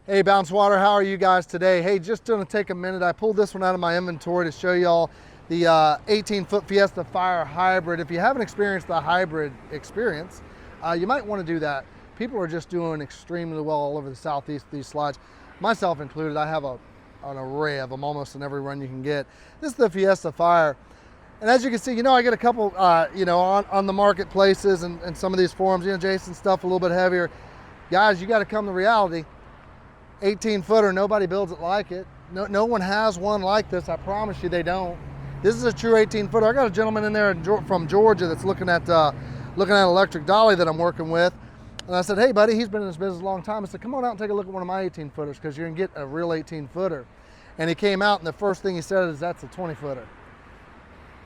Hey BounceWater, how are you guys today? Hey, just gonna take a minute. I pulled this one out of my inventory to show y'all the 18-foot Fiesta Fire Hybrid. If you haven't experienced the hybrid experience, you might want to do that. People are just doing extremely well all over the Southeast with these slides, myself included. I have an array of them, almost in every run you can get. This is the Fiesta Fire. And as you can see, I get a couple, on the marketplaces and some of these forums, Jason, stuff a little bit heavier. Guys, you got to come to reality. 18-footer, nobody builds it like it. No one has one like this. I promise you they don't. This is a true 18-footer. I got a gentleman in there from Georgia that's looking at electric dolly that I'm working with. And I said, hey buddy, he's been in this business a long time. I said, come on out and take a look at one of my 18-footers because you're gonna get a real 18-footer. And he came out and the first thing he said is, that's a 20-footer.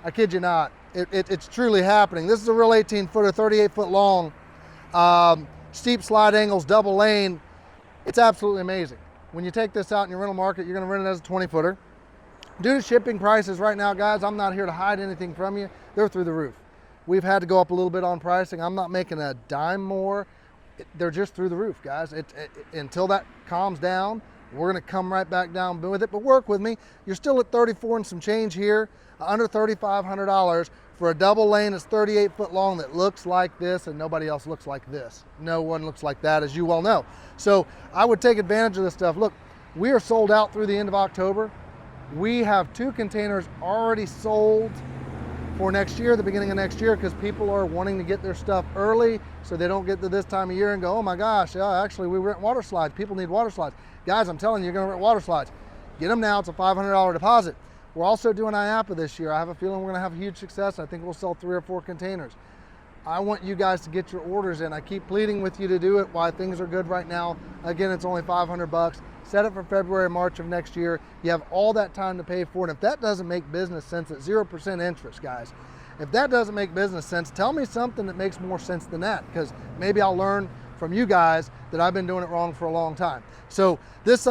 I kid you not, it's truly happening. This is a real 18-footer, 38-foot long, steep slide angles, double lane. It's absolutely amazing. When you take this out in your rental market, you're gonna rent it as a 20-footer. Due to shipping prices right now, guys, I'm not here to hide anything from you. They're through the roof. We've had to go up a little bit on pricing. I'm not making a dime more. They're just through the roof, guys. Until that calms down, we're gonna come right back down with it, but work with me. You're still at 34 and some change here, under $3,500 for a double lane that's 38-foot long that looks like this, and nobody else looks like this. No one looks like that, as you well know. So I would take advantage of this stuff. Look, we are sold out through the end of October. We have 2 containers already sold for next year, the beginning of next year, because people are wanting to get their stuff early so they don't get to this time of year and go, oh my gosh, yeah, actually we rent water slides. People need water slides. Guys, I'm telling you, you're gonna rent water slides. Get them now, it's a $500 deposit. We're also doing IAPA this year. I have a feeling we're gonna have huge success. I think we'll sell 3 or 4 containers. I want you guys to get your orders in. I keep pleading with you to do it while things are good right now. Again, it's only 500 bucks. Set it for February, March of next year. You have all that time to pay for it. If that doesn't make business sense at 0% interest, guys, if that doesn't make business sense, tell me something that makes more sense than that, because maybe I'll learn from you guys that I've been doing it wrong for a long time. So this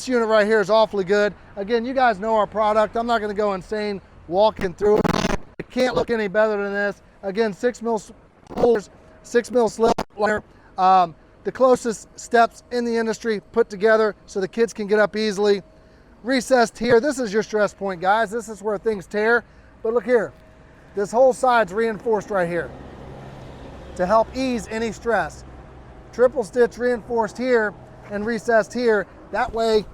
unit right here is awfully good. Again, you guys know our product. I'm not gonna go insane walking through it. It can't look any better than this. Again, 6 mil spoolers, 6 mil slip liner. The closest steps in the industry put together so the kids can get up easily. Recessed here, this is your stress point, guys. This is where things tear. But look here, this whole side's reinforced right here to help ease any stress. Triple stitch reinforced here and recessed here. That way,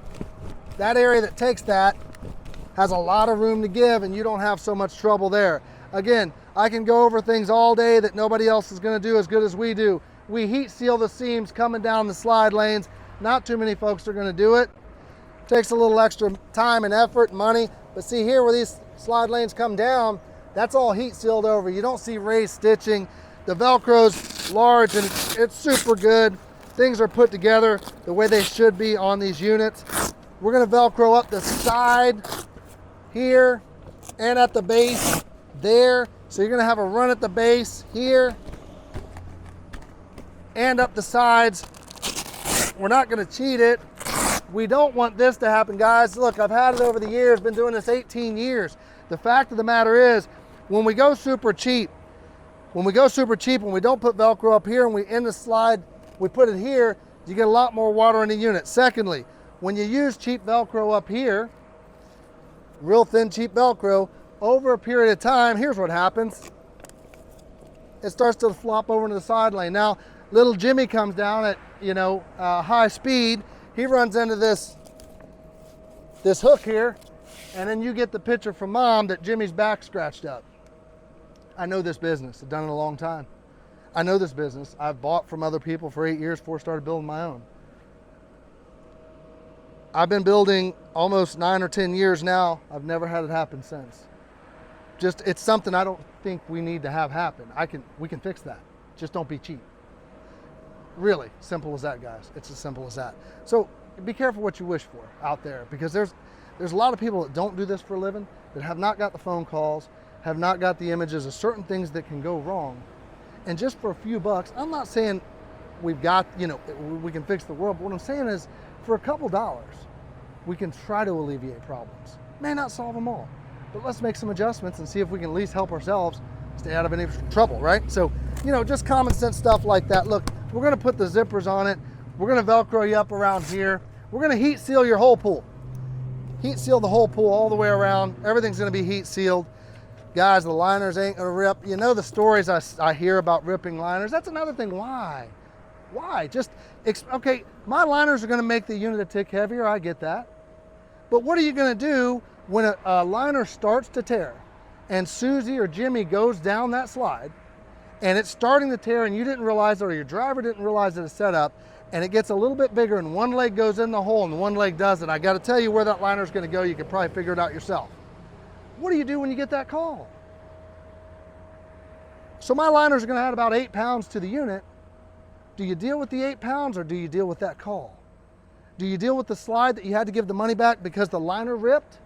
that area that takes that has a lot of room to give and you don't have so much trouble there. Again, I can go over things all day that nobody else is gonna do as good as we do. We heat seal the seams coming down the slide lanes. Not too many folks are gonna do it. Takes a little extra time and effort and money, but see here where these slide lanes come down, that's all heat sealed over. You don't see raised stitching. The Velcro's large and it's super good. Things are put together the way they should be on these units. We're gonna Velcro up the side here and at the base there. So you're gonna have a run at the base here and up the sides. We're not gonna cheat it. We don't want this to happen, guys. Look, I've had it over the years, been doing this 18 years. The fact of the matter is, when we go super cheap, when we don't put Velcro up here and we end the slide, we put it here, you get a lot more water in the unit. Secondly, when you use cheap Velcro up here, real thin cheap Velcro, over a period of time, here's what happens. It starts to flop over into the side lane. Now, little Jimmy comes down at high speed. He runs into this hook here, and then you get the picture from mom that Jimmy's back scratched up. I know this business. I've done it a long time. I know this business. I've bought from other people for 8 years before I started building my own. I've been building almost 9 or 10 years now. I've never had it happen since. It's something I don't think we need to have happen. We can fix that. Just don't be cheap. Really, simple as that, guys. It's as simple as that. So be careful what you wish for out there, because there's a lot of people that don't do this for a living, that have not got the phone calls, have not got the images of certain things that can go wrong. And just for a few bucks, I'm not saying we can fix the world, but what I'm saying is for a couple dollars, we can try to alleviate problems. May not solve them all, but let's make some adjustments and see if we can at least help ourselves stay out of any trouble, right? So, just common sense stuff like that. Look, we're gonna put the zippers on it. We're gonna Velcro you up around here. We're gonna heat seal your whole pool. Heat seal the whole pool all the way around. Everything's gonna be heat sealed. Guys, the liners ain't gonna rip. You know the stories I hear about ripping liners. That's another thing. Why? Why? Okay, my liners are gonna make the unit a tick heavier, I get that. But what are you gonna do when a liner starts to tear and Susie or Jimmy goes down that slide and it's starting to tear and you didn't realize it, or your driver didn't realize it is set up, and it gets a little bit bigger and one leg goes in the hole and one leg doesn't? I gotta tell you where that liner is gonna go. You can probably figure it out yourself. What do you do when you get that call? So my liners are gonna add about 8 pounds to the unit. Do you deal with the 8 pounds or do you deal with that call? Do you deal with the slide that you had to give the money back because the liner ripped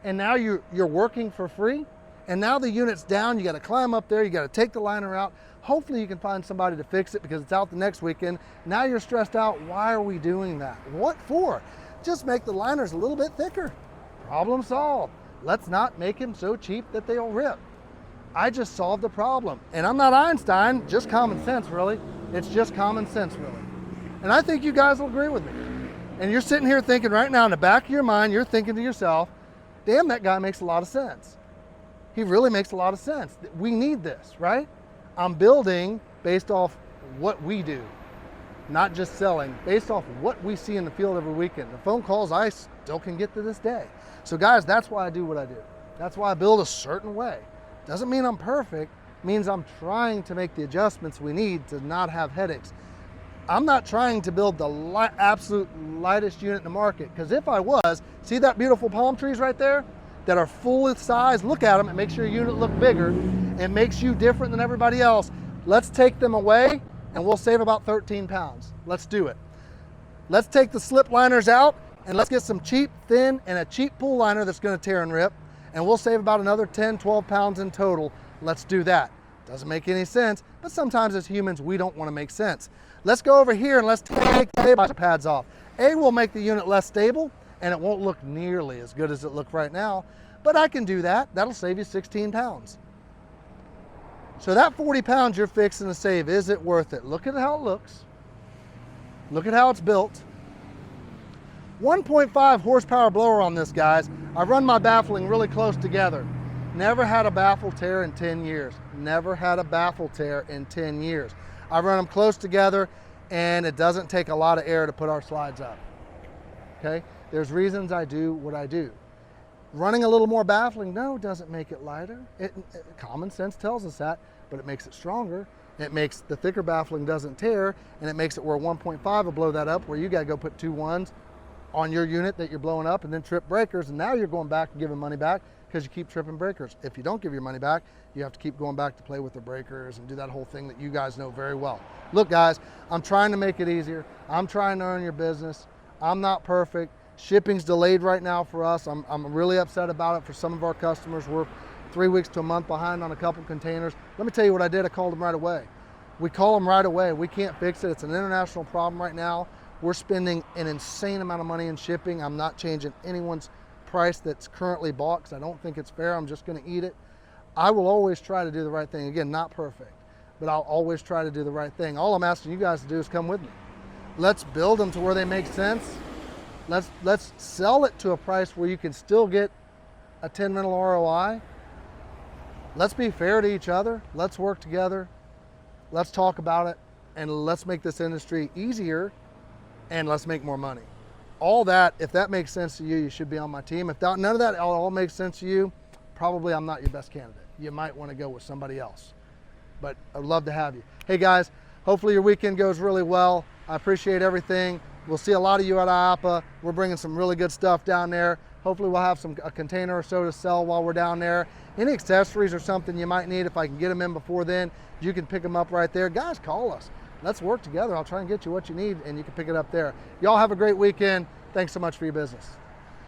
and now you're working for free? And now the unit's down, you gotta climb up there, you gotta take the liner out. Hopefully you can find somebody to fix it because it's out the next weekend. Now you're stressed out. Why are we doing that? What for? Just make the liners a little bit thicker. Problem solved. Let's not make them so cheap that they'll rip. I just solved the problem. And I'm not Einstein, just common sense, really. It's just common sense, really. And I think you guys will agree with me. And you're sitting here thinking right now in the back of your mind, you're thinking to yourself, damn, that guy makes a lot of sense. He really makes a lot of sense. We need this, right? I'm building based off what we do, not just selling, based off what we see in the field every weekend. The phone calls I still can get to this day. So guys, that's why I do what I do. That's why I build a certain way. Doesn't mean I'm perfect, means I'm trying to make the adjustments we need to not have headaches. I'm not trying to build the absolute lightest unit in the market, because if I was, see that beautiful palm trees right there that are full size? Look at them. It makes your unit look bigger. It makes you different than everybody else. Let's take them away and we'll save about 13 pounds. Let's do it. Let's take the slip liners out and let's get some cheap, thin, and a cheap pool liner that's gonna tear and rip, and we'll save about another 10, 12 pounds in total. Let's do that. Doesn't make any sense, but sometimes as humans, we don't wanna make sense. Let's go over here and let's take the stabilizer pads off. Will make the unit less stable and it won't look nearly as good as it looks right now, but I can do that. That'll save you 16 pounds. So that 40 pounds you're fixing to save, is it worth it? Look at how it looks. Look at how it's built. 1.5 horsepower blower on this, guys. I run my baffling really close together. Never had a baffle tear in 10 years. Never had a baffle tear in 10 years. I run them close together and it doesn't take a lot of air to put our slides up. Okay? There's reasons I do what I do. Running a little more baffling, no, doesn't make it lighter. Common sense tells us that, but it makes it stronger. It makes the thicker baffling doesn't tear, and it makes it where 1.5 will blow that up, where you gotta go put 2 1s on your unit that you're blowing up and then trip breakers, and now you're going back and giving money back because you keep tripping breakers. If you don't give your money back, you have to keep going back to play with the breakers and do that whole thing that you guys know very well. Look, guys, I'm trying to make it easier. I'm trying to earn your business. I'm not perfect. Shipping's delayed right now for us. I'm really upset about it for some of our customers. We're 3 weeks to a month behind on a couple containers. Let me tell you what I did. I called them right away. We call them right away. We can't fix it. It's an international problem right now. We're spending an insane amount of money in shipping. I'm not changing anyone's price that's currently bought because I don't think it's fair. I'm just going to eat it. I will always try to do the right thing. Again, not perfect, but I'll always try to do the right thing. All I'm asking you guys to do is come with me. Let's build them to where they make sense. Let's sell it to a price where you can still get a 10 rental ROI. Let's be fair to each other. Let's work together. Let's talk about it, and let's make this industry easier, and let's make more money. All that, if that makes sense to you, you should be on my team. If none of that all makes sense to you, probably I'm not your best candidate. You might want to go with somebody else, but I'd love to have you. Hey guys, hopefully your weekend goes really well. I appreciate everything. We'll see a lot of you at IAPA. We're bringing some really good stuff down there. Hopefully we'll have a container or so to sell while we're down there. Any accessories or something you might need, if I can get them in before then, you can pick them up right there. Guys, call us. Let's work together. I'll try and get you what you need and you can pick it up there. Y'all have a great weekend. Thanks so much for your business.